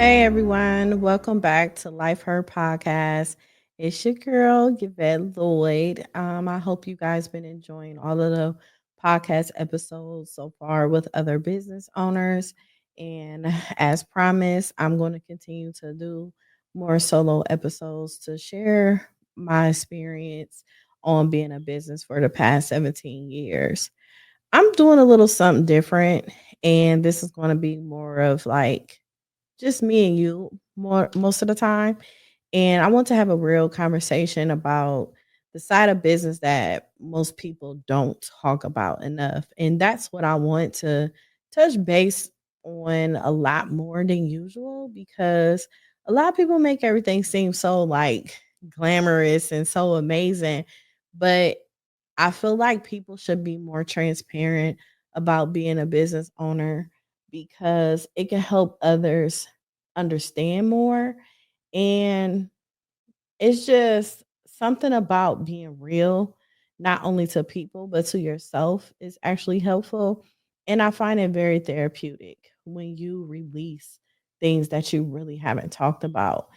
Hey everyone, welcome back to Life Her Podcast. It's your girl, Yvette Lloyd. I hope you guys been enjoying all of the podcast episodes so far with other business owners. And as promised, I'm going to continue to do more solo episodes to share my experience on being a business for the past 17 years. I'm doing a little something different, and this is going to be more of like just me and you more most of the time. And I want to have a real conversation about the side of business that most people don't talk about enough. And that's what I want to touch base on a lot more than usual because a lot of people make everything seem so like glamorous and so amazing. But I feel like people should be more transparent about being a business owner because it can help others understand more. And it's just something about being real, not only to people, but to yourself is actually helpful. And I find it very therapeutic when you release things that you really haven't talked about.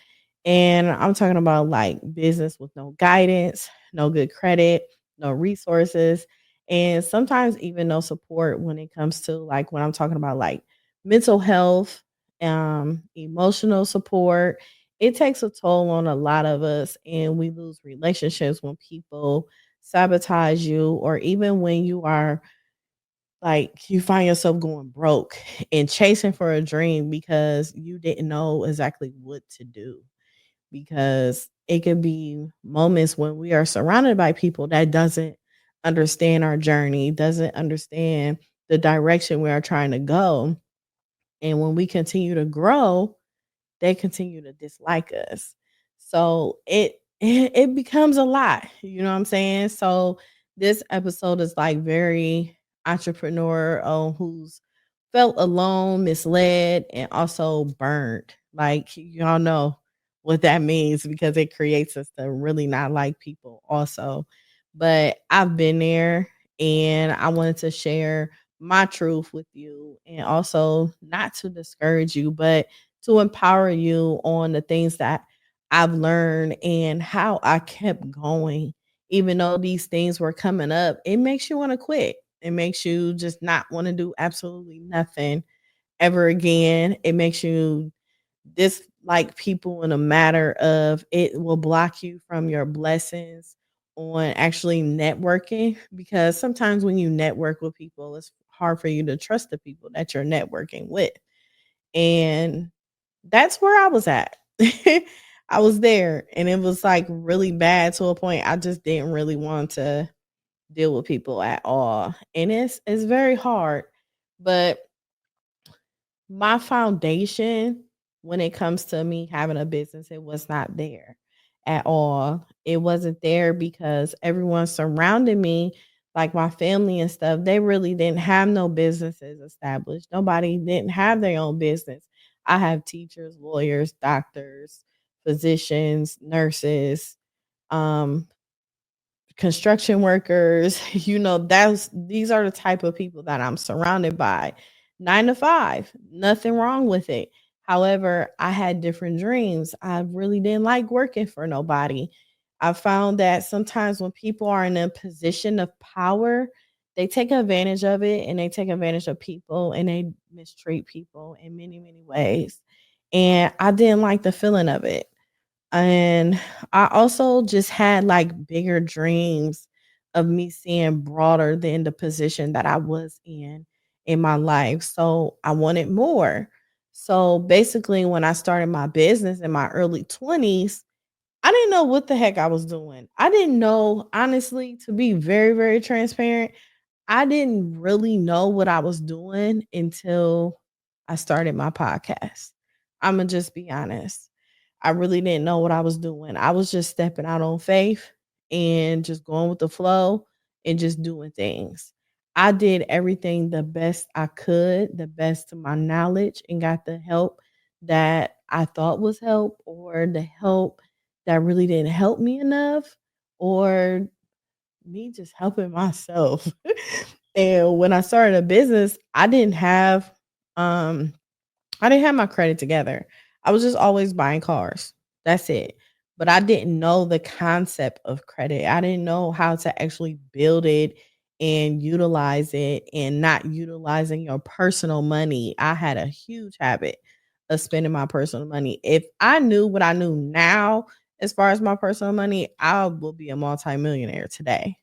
And I'm talking about like business with no guidance, no good credit, no resources, and sometimes even no support when it comes to like when I'm talking about like mental health, emotional support. It takes a toll on a lot of us, and we lose relationships when people sabotage you, or even when you are like you find yourself going broke and chasing for a dream because you didn't know exactly what to do. Because it could be moments when we are surrounded by people that doesn't understand our journey, doesn't understand the direction we are trying to go. And when we continue to grow, they continue to dislike us. So it becomes a lot, you know what I'm saying? So this episode is like very entrepreneur who's felt alone, misled, and also burned. Like y'all know what that means because it creates us to really not like people also. But I've been there and I wanted to share my truth with you and also not to discourage you, but to empower you on the things that I've learned and how I kept going. Even though these things were coming up, it makes you want to quit. It makes you just not want to do absolutely nothing ever again. It makes you dislike people in a matter of it will block you from your blessings on actually networking because sometimes when you network with people, it's hard for you to trust the people that you're networking with. And that's where I was at. I was there and it was like really bad to a point I just didn't really want to deal with people at all. And it's very hard. But my foundation when it comes to me having a business, it was not there at all. It wasn't there because everyone surrounding me, like my family and stuff, they really didn't have no businesses established. Nobody didn't have their own business. I have teachers, lawyers, doctors, physicians, nurses, um, construction workers, that's these are the type of people that I'm surrounded by. 9 to 5, nothing wrong with it. However, I had different dreams. I really didn't like working for nobody. I found that sometimes when people are in a position of power, they take advantage of it and they take advantage of people and they mistreat people in many, many ways. And I didn't like the feeling of it. And I also just had like bigger dreams of me seeing broader than the position that I was in my life. So I wanted more. So basically, when I started my business in my early 20s, I didn't know what the heck I was doing. I didn't know, honestly, to be very, very transparent, I didn't really know what I was doing until I started my podcast. I'm going to just be honest. I really didn't know what I was doing. I was just stepping out on faith and just going with the flow and just doing things. I did everything the best I could, the best to my knowledge, and got the help that I thought was help, or the help that really didn't help me enough, or me just helping myself. And when I started a business, um I didn't have my credit together. I was just always buying cars. That's it. But I didn't know the concept of credit. I didn't know how to actually build it and utilize it and not utilizing your personal money. I had a huge habit of spending my personal money. If I knew what I knew now as far as my personal money, I will be a multimillionaire today,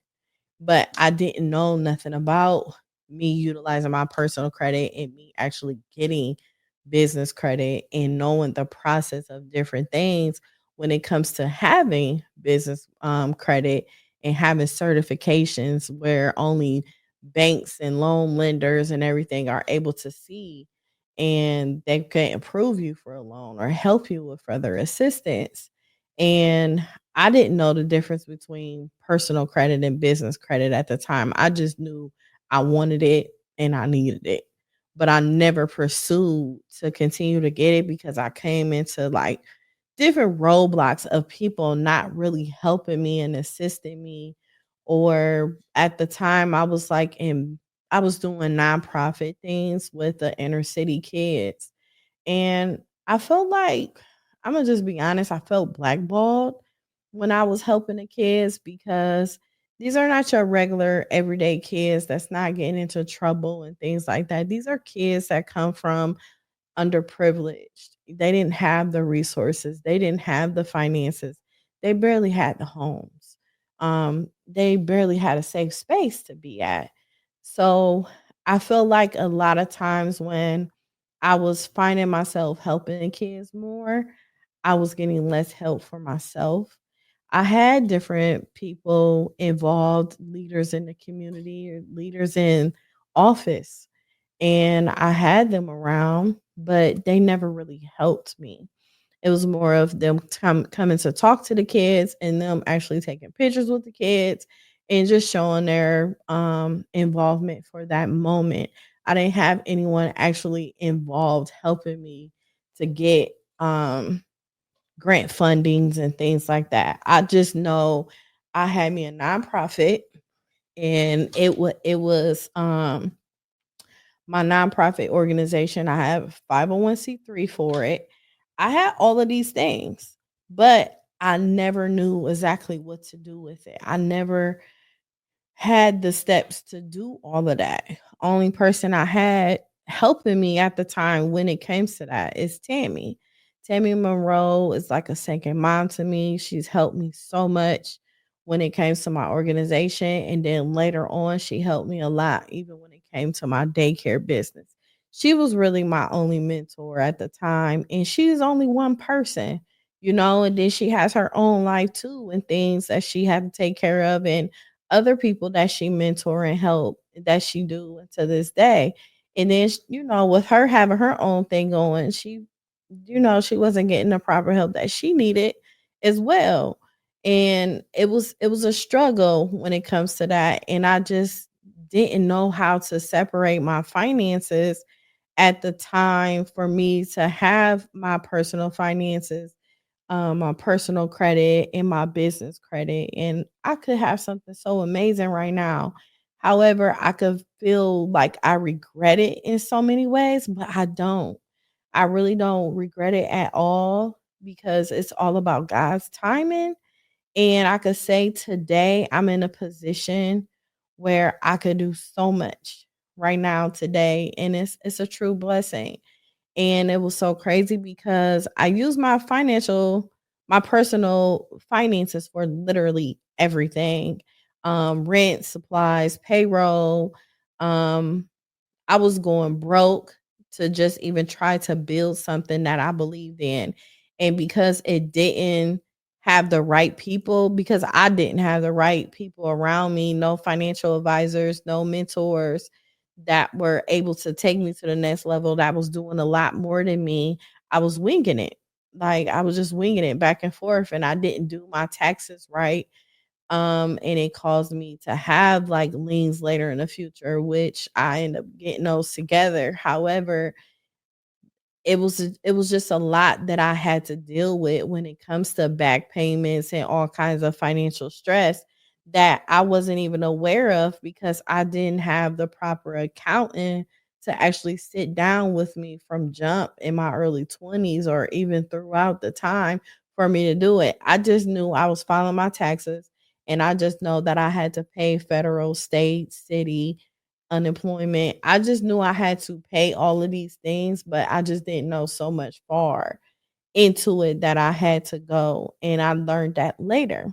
but I didn't know nothing about me utilizing my personal credit and me actually getting business credit and knowing the process of different things when it comes to having business credit and having certifications where only banks and loan lenders and everything are able to see, and they can approve you for a loan or help you with further assistance. And I didn't know the difference between personal credit and business credit at the time. I just knew I wanted it and I needed it. But I never pursued to continue to get it because I came into like different roadblocks of people not really helping me and assisting me. Or at the time I was doing nonprofit things with the inner city kids, and I felt like, Imma just be honest, I felt blackballed when I was helping the kids because these are not your regular everyday kids that's not getting into trouble and things like that. These are kids that come from underprivileged. They didn't have the resources, they didn't have the finances, they barely had the homes. They barely had a safe space to be at. So I feel like a lot of times when I was finding myself helping the kids more, I was getting less help for myself. I had different people involved, leaders in the community or leaders in office, and I had them around, but they never really helped me. It was more of them coming to talk to the kids and them actually taking pictures with the kids and just showing their involvement for that moment. I didn't have anyone actually involved helping me to get grant fundings and things like that. I just know I had me a nonprofit, and it was my nonprofit organization. I have 501(c)(3) for it. I had all of these things, but I never knew exactly what to do with it. I never had the steps to do all of that. Only person I had helping me at the time when it came to that is Tammy. Tammy Monroe is like a second mom to me. She's helped me so much when it came to my organization. And then later on, she helped me a lot, even when it came to my daycare business. She was really my only mentor at the time. And she's only one person, and then she has her own life too and things that she had to take care of. And other people that she mentor and help that she do to this day. And then, with her having her own thing going, she wasn't getting the proper help that she needed as well. And it was a struggle when it comes to that. And I just didn't know how to separate my finances at the time for me to have my personal finances, my personal credit and my business credit. And I could have something so amazing right now. However, I could feel like I regret it in so many ways, but I don't. I really don't regret it at all because it's all about God's timing. And I could say today I'm in a position where I could do so much right now today. And it's a true blessing. And it was so crazy because I use my personal finances for literally everything. Rent, supplies, payroll. Um, I was going broke to just even try to build something that I believed in. And because it didn't have the right people, because I didn't have the right people around me, no financial advisors, no mentors that were able to take me to the next level, that was doing a lot more than me. I was winging it. Like I was just winging it back and forth, and I didn't do my taxes right. And it caused me to have like liens later in the future, which I end up getting those together. However, it was just a lot that I had to deal with when it comes to back payments and all kinds of financial stress that I wasn't even aware of because I didn't have the proper accounting to actually sit down with me from jump in my early 20s or even throughout the time for me to do it. I just knew I was filing my taxes, and I just know that I had to pay federal, state, city, unemployment. I just knew I had to pay all of these things, but I just didn't know so much far into it that I had to go. And I learned that later.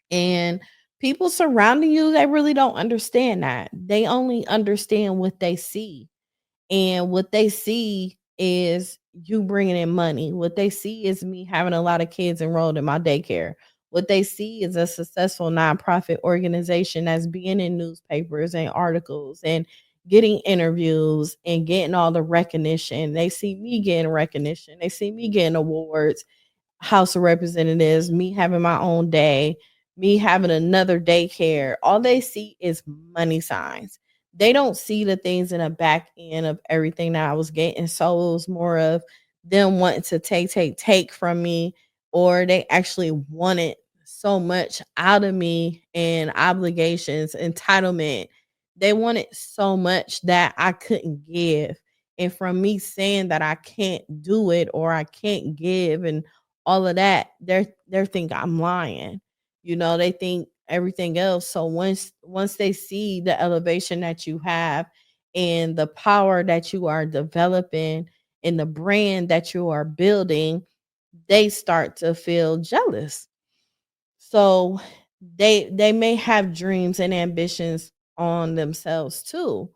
And people surrounding you, they really don't understand that. They only understand what they see. And what they see is you bringing in money. What they see is me having a lot of kids enrolled in my daycare. What they see is a successful nonprofit organization that's being in newspapers and articles and getting interviews and getting all the recognition. They see me getting recognition. They see me getting awards, House of Representatives, me having my own day, me having another daycare. All they see is money signs. They don't see the things in the back end of everything that I was getting. So it was more of them wanting to take from me, or they actually wanted so much out of me and obligations, entitlement. They wanted so much that I couldn't give. And from me saying that I can't do it or I can't give and all of that, they think I'm lying. They think everything else. So once they see the elevation that you have and the power that you are developing and the brand that you are building, they start to feel jealous. So they may have dreams and ambitions on themselves too.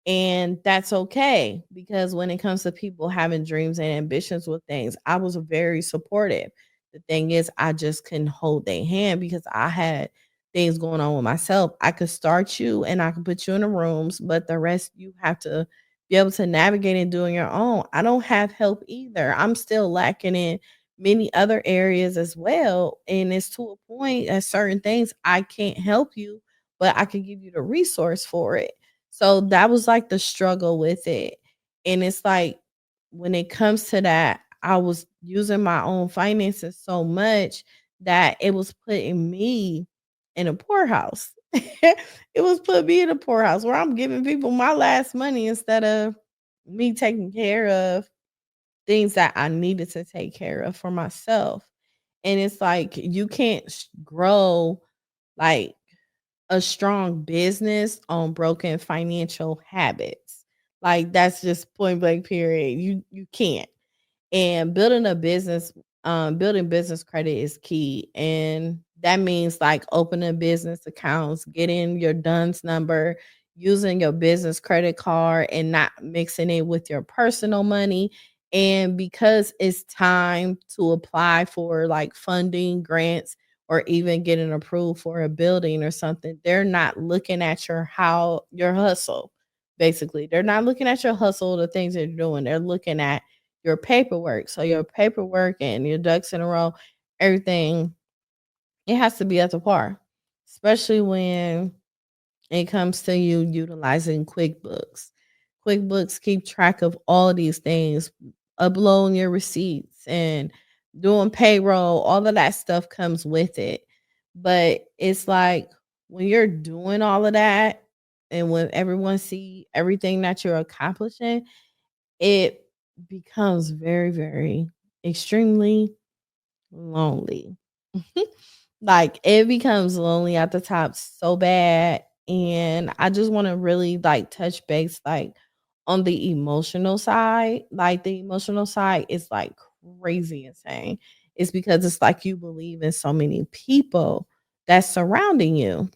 And that's okay, because when it comes to people having dreams and ambitions with things, I was very supportive. The thing is, I just couldn't hold their hand because I had things going on with myself. I could start you and I could put you in the rooms, but the rest you have to be able to navigate and do on your own. I don't have help either. I'm still lacking in many other areas as well. And it's to a point at certain things I can't help you, but I can give you the resource for it. So that was like the struggle with it. And it's like when it comes to that, I was using my own finances so much that it was putting me in a poorhouse. It was putting me in a poorhouse where I'm giving people my last money instead of me taking care of things that I needed to take care of for myself. And it's like you can't grow like a strong business on broken financial habits. Like that's just point blank period. You can't. And building business credit is key. And that means like opening business accounts, getting your DUNS number, using your business credit card and not mixing it with your personal money. And because it's time to apply for like funding, grants, or even getting approved for a building or something, they're not looking at your hustle. Basically, they're not looking at your hustle, the things that you're doing. They're looking at your paperwork. So your paperwork and your ducks in a row, everything, it has to be at the par, especially when it comes to you utilizing QuickBooks. QuickBooks keep track of all of these things, uploading your receipts and doing payroll, all of that stuff comes with it. But it's like when you're doing all of that and when everyone see everything that you're accomplishing, it becomes very, very extremely lonely. Like it becomes lonely at the top so bad. And I just want to really like touch base like on the emotional side. Like the emotional side is like crazy insane. It's because it's like you believe in so many people that's surrounding you.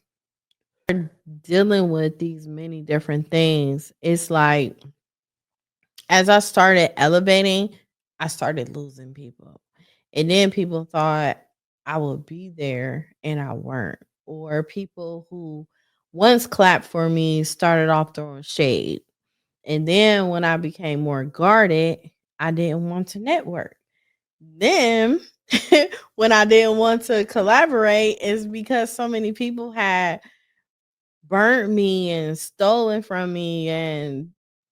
Dealing with these many different things. It's like as I started elevating, I started losing people. And then people thought I would be there and I weren't. Or people who once clapped for me started off throwing shade. And then when I became more guarded, I didn't want to network. Then when I didn't want to collaborate, is because so many people had burnt me and stolen from me and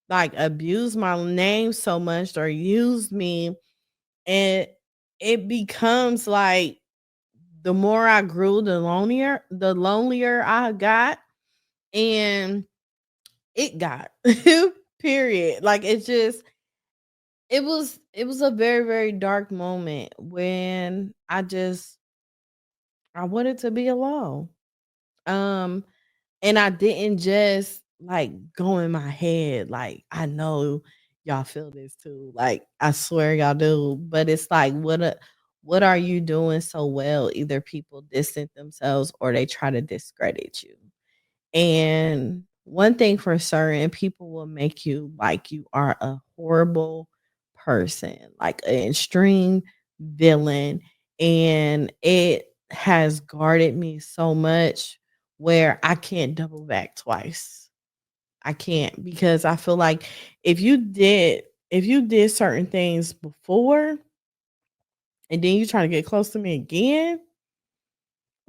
like abused my name so much or used me. And it becomes like the more I grew, the lonelier I got. And it got period. Like it was a very, very dark moment when I wanted to be alone. Um and I didn't just like go in my head like I know y'all feel this too. Like I swear y'all do, but it's like what are you doing so well? Either people distance themselves or they try to discredit you. And one thing for certain, people will make you like you are a horrible person, like an extreme villain. And it has guarded me so much where I can't double back twice. I can't because I feel like if you did certain things before and then you try to get close to me again,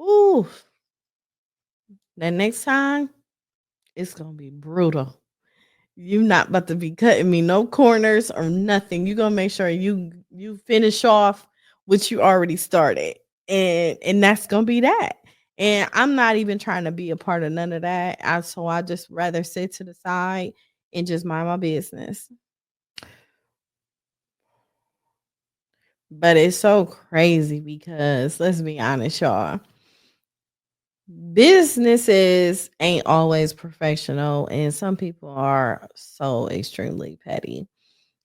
ooh, that next time it's gonna be brutal. You not about to be cutting me no corners or nothing. You gonna make sure you finish off what you already started, and that's gonna be that. And I'm not even trying to be a part of none of that. I just rather sit to the side and just mind my business. But it's so crazy because let's be honest, y'all. Businesses ain't always professional, and some people are so extremely petty.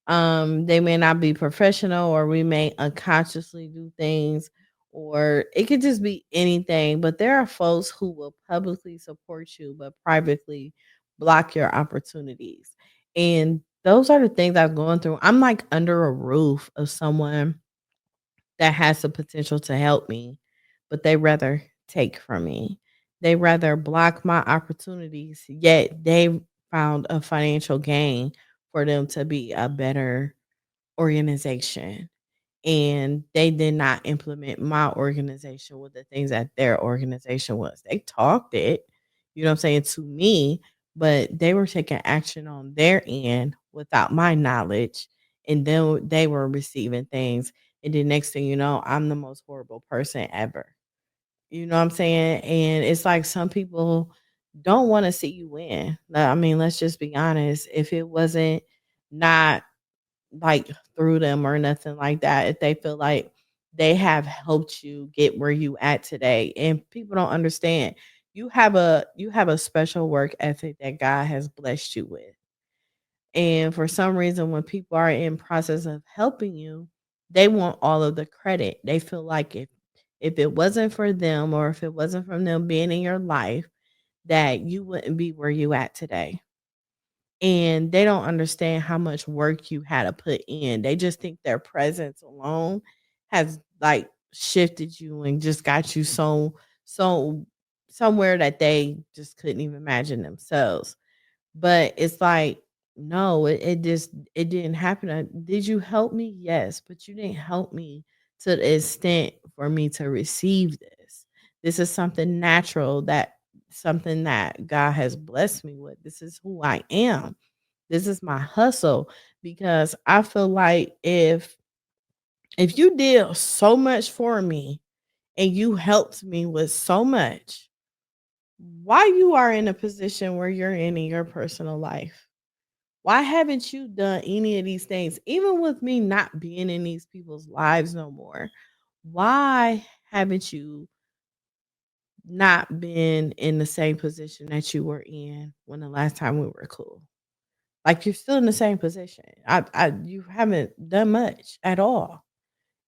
They may not be professional, or we may unconsciously do things, or it could just be anything. But there are folks who will publicly support you but privately block your opportunities. And those are the things I've gone through. I'm like under a roof of someone that has the potential to help me, but they rather take from me. They rather block my opportunities, yet they found a financial gain for them to be a better organization. And they did not implement my organization with the things that their organization was. They talked it, you know what I'm saying, to me, but they were taking action on their end without my knowledge. And then they were receiving things. And the next thing you know, I'm the most horrible person ever. You know what I'm saying? And it's like some people don't want to see you win. I mean, let's just be honest. If it wasn't not like through them or nothing like that, if they feel like they have helped you get where you at today, and people don't understand, you have a special work ethic that God has blessed you with. And for some reason when people are in process of helping you, they want all of the credit. They feel like if it wasn't for them, or if it wasn't from them being in your life, that you wouldn't be where you at today. And they don't understand how much work you had to put in. They just think their presence alone has like shifted you and just got you so somewhere that they just couldn't even imagine themselves. But it's like, no, it didn't happen. Did you help me? Yes, but you didn't help me to the extent for me to receive this. This is something that God has blessed me with. This is who I am. This is my hustle, because I feel like if you did so much for me and you helped me with so much, why you are in a position where you're in your personal life? Why haven't you done any of these things? Even with me not being in these people's lives no more, why haven't you not been in the same position that you were in when the last time we were cool? Like you're still in the same position. You haven't done much at all.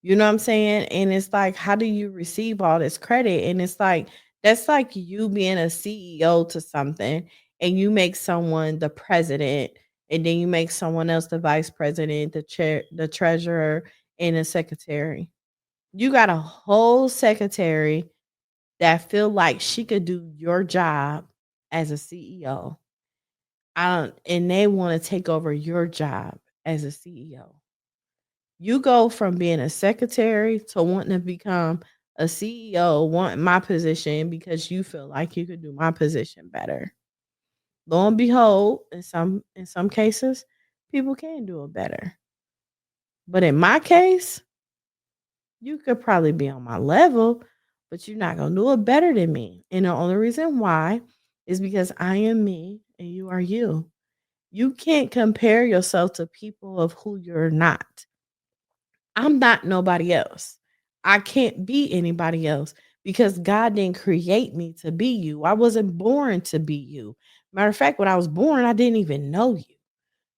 You know what I'm saying? And it's like, how do you receive all this credit? And it's like, that's like you being a CEO to something, and you make someone the president, and then you make someone else the vice president, the chair, the treasurer, and a secretary. You got a whole secretary that feel like she could do your job as a CEO. I don't, and they want to take over your job as a CEO. You go from being a secretary to wanting to become a CEO, wanting my position because you feel like you could do my position better. Lo and behold, in some cases, people can do it better. But in my case, you could probably be on my level, but you're not gonna do it better than me. And the only reason why is because I am me and you are you. You can't compare yourself to people of who you're not. I'm not nobody else. I can't be anybody else because God didn't create me to be you. I wasn't born to be you. Matter of fact, when I was born, I didn't even know you.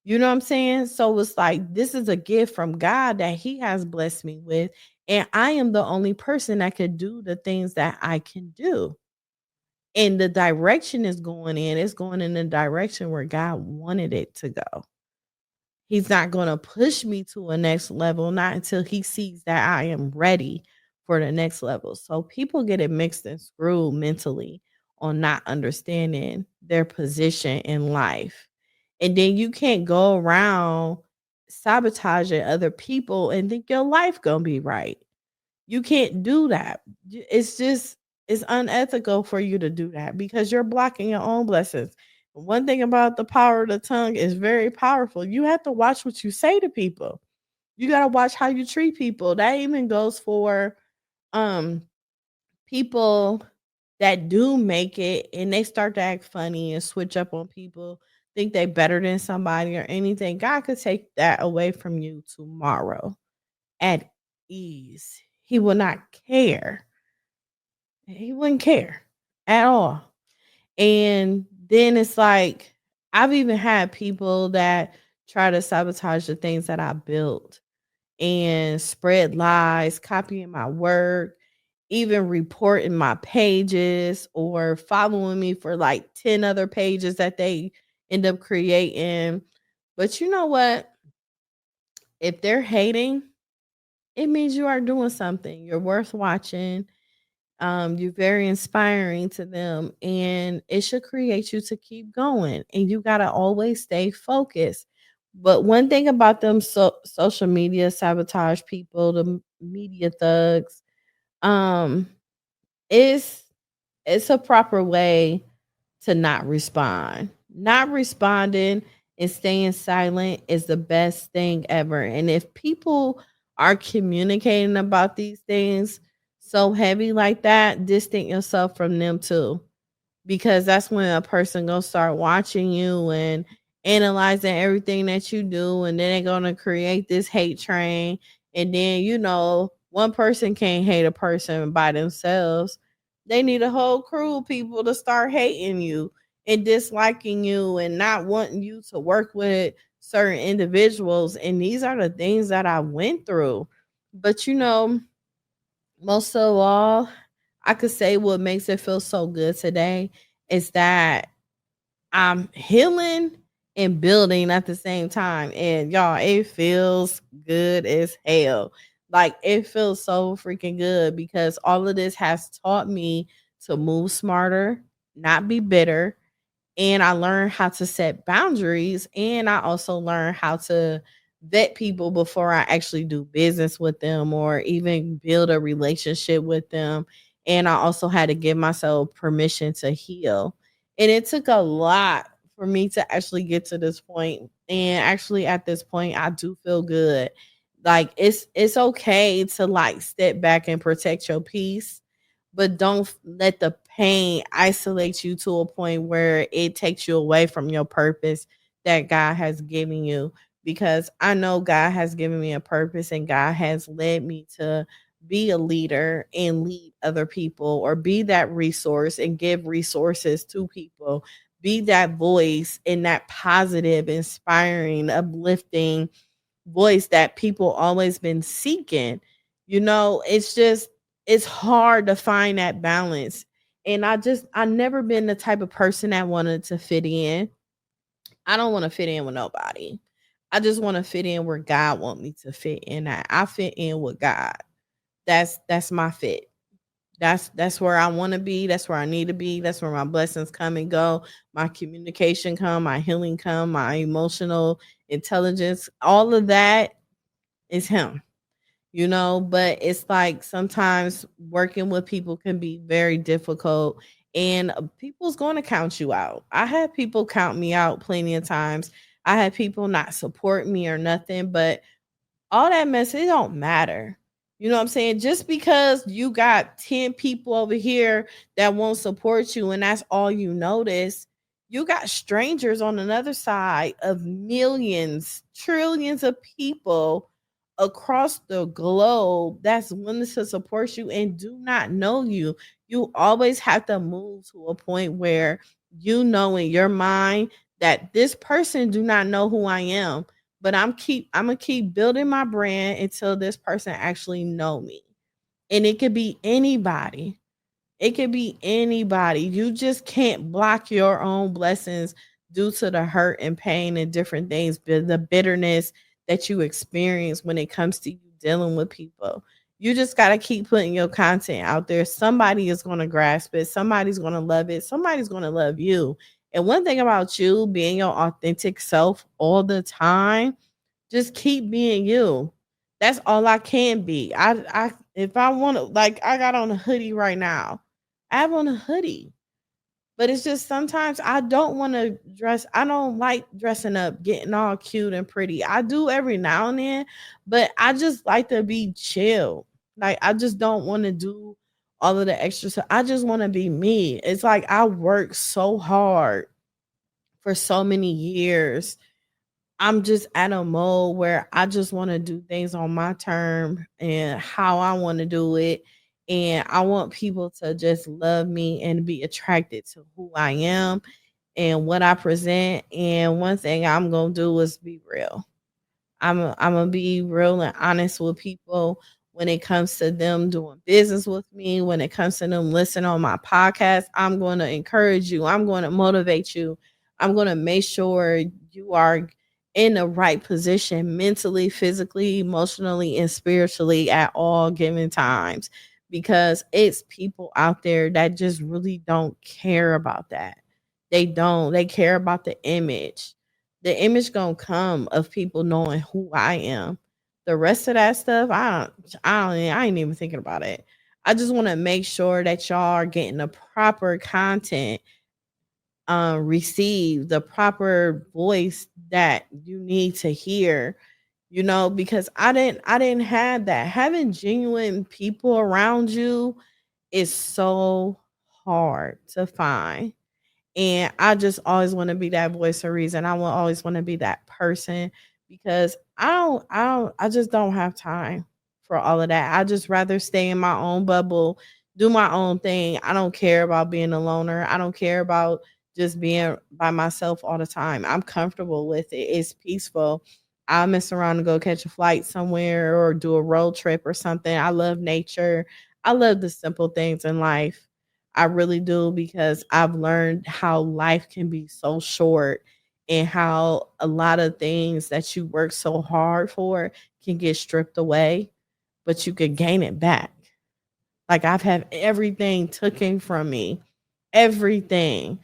You know what I'm saying? So it's like this is a gift from God that He has blessed me with. And I am the only person that could do the things that I can do. And the direction is going in, it's going in the direction where God wanted it to go. He's not going to push me to a next level, not until he sees that I am ready for the next level. So people get it mixed and screwed mentally on not understanding their position in life. And then you can't go around sabotaging other people and think your life going to be right. You can't do that. It's just it's unethical for you to do that because you're blocking your own blessings. One thing about the power of the tongue is very powerful. You have to watch what you say to people. You got to watch how you treat people. That even goes for um people that do make it and they start to act funny and switch up on people, think they better than somebody or anything. God could take that away from you tomorrow at ease. He will not care. He wouldn't care at all. And then it's like I've even had people that try to sabotage the things that I built and spread lies, copying my work, even reporting my pages or following me for like 10 other pages that they end up creating. But you know what? If they're hating, it means you are doing something. You're worth watching. You're very inspiring to them, and it should create you to keep going. And you gotta always stay focused. But one thing about them social media sabotage people, the media thugs, um, is it's a proper way to not respond. Not responding and staying silent is the best thing ever. And if people are communicating about these things so heavy like that, distance yourself from them too, because that's when a person gonna start watching you and analyzing everything that you do, and then they're gonna create this hate train. And then one person can't hate a person by themselves. They need a whole crew of people to start hating you and disliking you and not wanting you to work with certain individuals. And these are the things that I went through. But most of all, I could say what makes it feel so good today is that I'm healing and building at the same time. And y'all, it feels good as hell. Like it feels so freaking good because all of this has taught me to move smarter, not be bitter, and I learned how to set boundaries, and I also learned how to vet people before I actually do business with them or even build a relationship with them. And I also had to give myself permission to heal. And it took a lot for me to actually get to this point. And actually at this point I do feel good. Like it's okay to like step back and protect your peace, but don't let the pain isolate you to a point where it takes you away from your purpose that God has given you. Because I know God has given me a purpose and God has led me to be a leader and lead other people or be that resource and give resources to people. Be that voice and that positive, inspiring, uplifting voice that people always been seeking. It's just it's hard to find that balance. And I never been the type of person that wanted to fit in. I don't want to fit in with nobody. I just want to fit in where God want me to fit in at. I fit in with God. That's my fit. That's where I want to be. That's where I need to be. That's where my blessings come and go. My communication come, my healing come, my emotional intelligence, all of that is him. But it's like sometimes working with people can be very difficult, and people's going to count you out. I had people count me out plenty of times. I had people not support me or nothing, but all that mess, it don't matter. You know what I'm saying? Just because you got 10 people over here that won't support you and that's all you notice, You got strangers on another side of millions, trillions of people across the globe that's willing to support you and do not know you. You always have to move to a point where you know in your mind that this person do not know who I am, but I'm gonna keep building my brand until this person actually know me. And it could be anybody. It could be anybody. You just can't block your own blessings due to the hurt and pain and different things, the bitterness that you experience when it comes to you dealing with people. You just got to keep putting your content out there. Somebody is going to grasp it. Somebody's going to love it. Somebody's going to love you. And one thing about you being your authentic self all the time, just keep being you. That's all I can be. I if I want to, like, I got on a hoodie right now. I have on a hoodie. But it's just sometimes I don't want to dress. I don't like dressing up, getting all cute and pretty. I do every now and then, but I just like to be chill. Like, I just don't want to do all of the extra stuff. I just want to be me. It's like I work so hard for so many years. I'm just at a mode where I just want to do things on my term and how I want to do it. And I want people to just love me and be attracted to who I am and what I present. And one thing I'm going to do is be real. I'm gonna be real and honest with people when it comes to them doing business with me. When it comes to them listening on my podcast, I'm going to encourage you. I'm going to motivate you. I'm going to make sure you are in the right position mentally, physically, emotionally, and spiritually at all given times, because it's people out there that just really don't care about that. They don't. They care about the image gonna come of people knowing who I am. The rest of that stuff, I ain't even thinking about it. I just want to make sure that y'all are getting the proper content, receive the proper voice that you need to hear, because I didn't have that. Having genuine people around you is so hard to find. And I just always want to be that voice of reason. I will always want to be that person, because I just don't have time for all of that. I just rather stay in my own bubble, do my own thing. I don't care about being a loner. I don't care about just being by myself all the time. I'm comfortable with it. It's peaceful. I'll mess around and go catch a flight somewhere or do a road trip or something. I love nature. I love the simple things in life. I really do, because I've learned how life can be so short and how a lot of things that you work so hard for can get stripped away, but you could gain it back. Like, I've had everything taken from me, everything.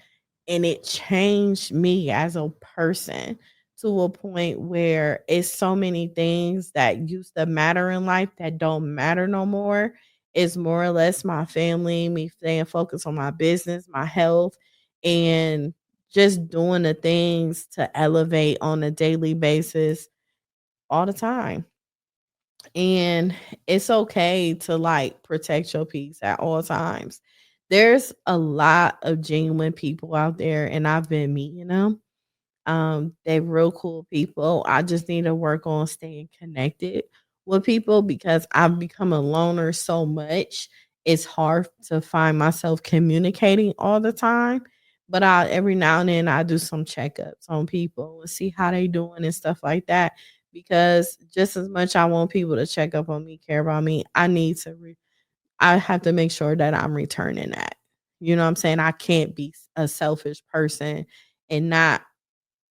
And it changed me as a person to a point where it's so many things that used to matter in life that don't matter no more. It's more or less my family, me staying focused on my business, my health, and just doing the things to elevate on a daily basis all the time. And it's okay to, like, protect your peace at all times. There's a lot of genuine people out there, and I've been meeting them. They're real cool people. I just need to work on staying connected with people, because I've become a loner so much. It's hard to find myself communicating all the time. But I every now and then I do some checkups on people and see how they doing and stuff like that. Because just as much I want people to check up on me, care about me, I have to make sure that I'm returning that. You know what I'm saying? I can't be a selfish person and not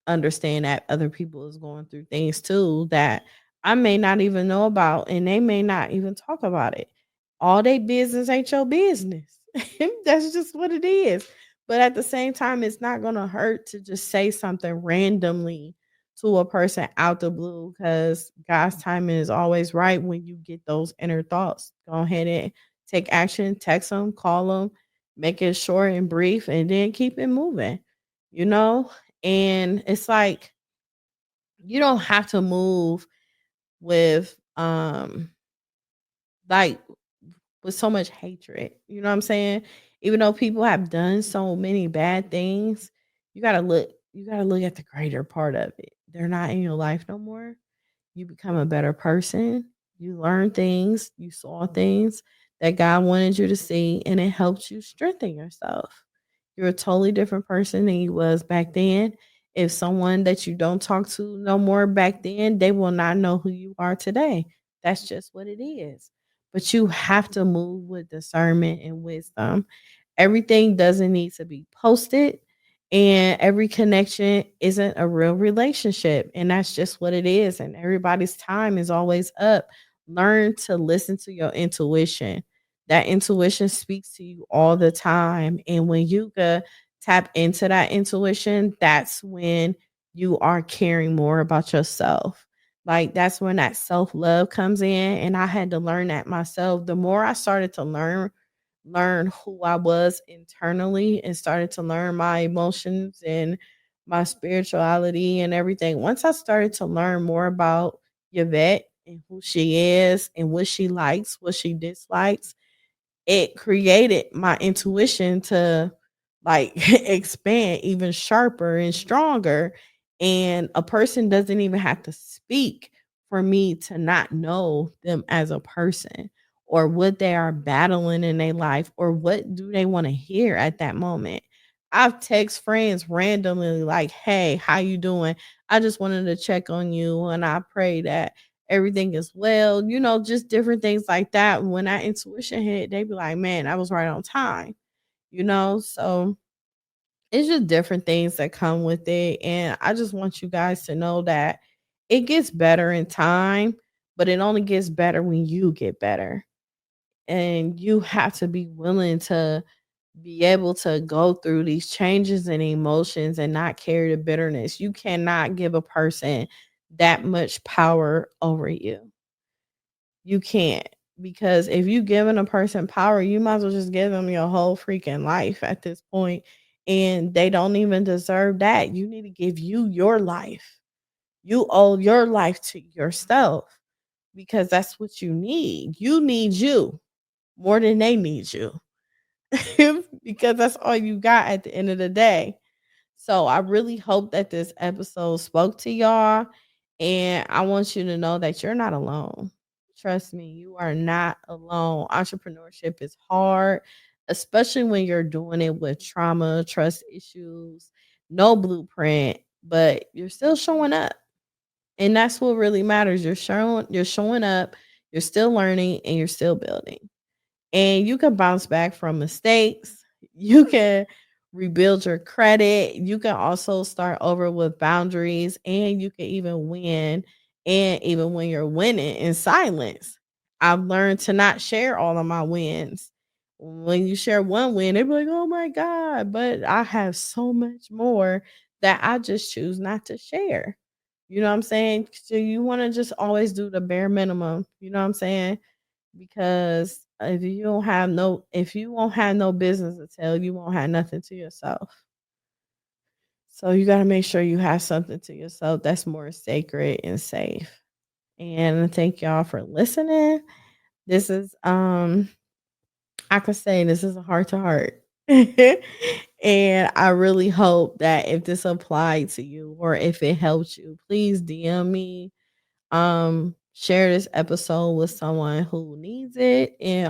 understand that other people is going through things too that I may not even know about, and they may not even talk about it. All they business ain't your business. That's just what it is. But at the same time, it's not gonna hurt to just say something randomly to a person out the blue, because God's timing is always right when you get those inner thoughts. Go ahead and take action, text them, call them, make it short and brief, and then keep it moving. You know, and it's like you don't have to move with like with so much hatred. You know what I'm saying? Even though people have done so many bad things, You gotta look at the greater part of it. They're not in your life no more. You become a better person. You learn things, you saw things that God wanted you to see, and it helps you strengthen yourself. You're a totally different person than you was back then. If someone that you don't talk to no more back then, they will not know who you are today. That's just what it is. But you have to move with discernment and wisdom. Everything doesn't need to be posted, and every connection isn't a real relationship, and that's just what it is, and everybody's time is always up. Learn to listen to your intuition. That intuition speaks to you all the time, and when you could tap into that intuition, that's when you are caring more about yourself. Like, that's when that self-love comes in, and I had to learn that myself. The more I started to learn who I was internally and started to learn my emotions and my spirituality and everything. Once I started to learn more about Yvette and who she is and what she likes, what she dislikes, it created my intuition to like expand even sharper and stronger. And a person doesn't even have to speak for me to not know them as a person or what they are battling in their life or what do they want to hear at that moment. I've text friends randomly like, "Hey, how you doing? I just wanted to check on you and I pray that everything is well," just different things like that. When that intuition hit, they be like, "Man, I was right on time." So it's just different things that come with it. And I just want you guys to know that it gets better in time, but it only gets better when you get better. And you have to be willing to be able to go through these changes and emotions and not carry the bitterness. You cannot give a person that much power over you. You can't, because if you giving a person power, you might as well just give them your whole freaking life at this point, and they don't even deserve that. You need to give you your life. You owe your life to yourself because that's what you need. You need you more than they need you because that's all you got at the end of the day. So I really hope that this episode spoke to y'all. And I want you to know that you're not alone. Trust me, you are not alone. Entrepreneurship is hard, especially when you're doing it with trauma, trust issues, no blueprint, but you're still showing up. And that's what really matters. You're showing up, you're still learning, and you're still building, and you can bounce back from mistakes. You can rebuild your credit. You can also start over with boundaries, and you can even win. And even when you're winning in silence, I've learned to not share all of my wins. When you share one win, they be like, "Oh my God," but I have so much more that I just choose not to share. You know what I'm saying? So you want to just always do the bare minimum. You know what I'm saying? Because if you won't have no business to tell, you won't have nothing to yourself. So you got to make sure you have something to yourself that's more sacred and safe. And thank y'all for listening. This is I could say this is a heart to heart. And I really hope that if this applied to you or if it helped you, please DM me. Share this episode with someone who needs it, and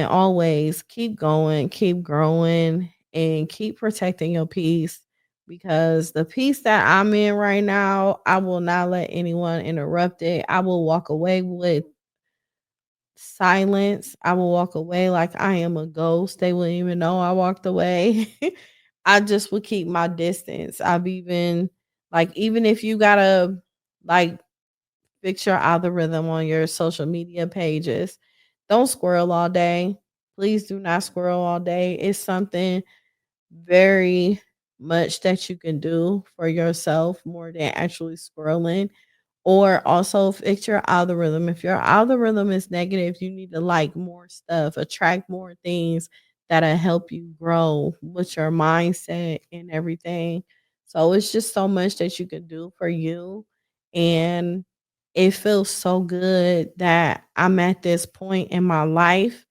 always keep going, keep growing, and keep protecting your peace, because the peace that I'm in right now, I will not let anyone interrupt it. I will walk away with silence. I will walk away like I am a ghost. They wouldn't even know I walked away. I just would keep my distance. Even if you gotta like fix your algorithm on your social media pages. Don't squirrel all day. Please do not squirrel all day. It's something very much that you can do for yourself more than actually squirreling. Or also fix your algorithm. If your algorithm is negative, you need to like more stuff, attract more things that'll help you grow with your mindset and everything. So it's just so much that you can do for you. And it feels so good that I'm at this point in my life.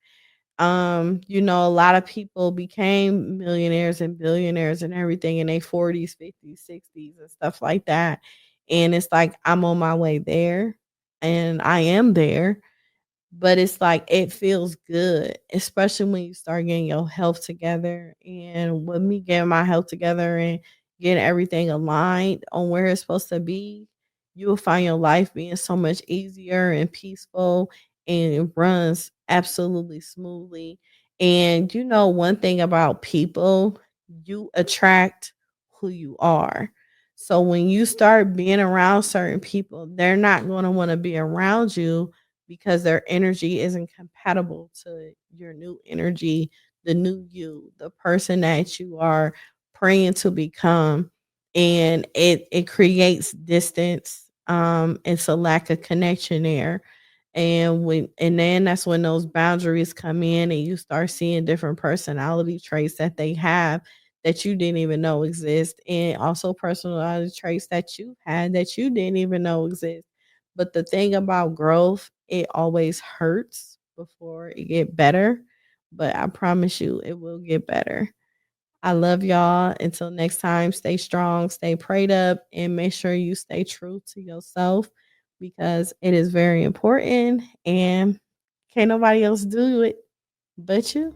A lot of people became millionaires and billionaires and everything in their 40s, 50s, 60s, and stuff like that. And it's like I'm on my way there and I am there, but it's like it feels good, especially when you start getting your health together. And with me getting my health together and getting everything aligned on where it's supposed to be, you will find your life being so much easier and peaceful, and it runs absolutely smoothly. And one thing about people, you attract who you are. So when you start being around certain people, they're not going to want to be around you because their energy isn't compatible to your new energy, the new you, the person that you are praying to become. And it creates distance. It's a lack of connection there. And then that's when those boundaries come in and you start seeing different personality traits that they have that you didn't even know exist, and also personality traits that you had that you didn't even know exist. But the thing about growth, it always hurts before it get better, but I promise you it will get better. I love y'all. Until next time, stay strong, stay prayed up, and make sure you stay true to yourself because it is very important and can't nobody else do it but you.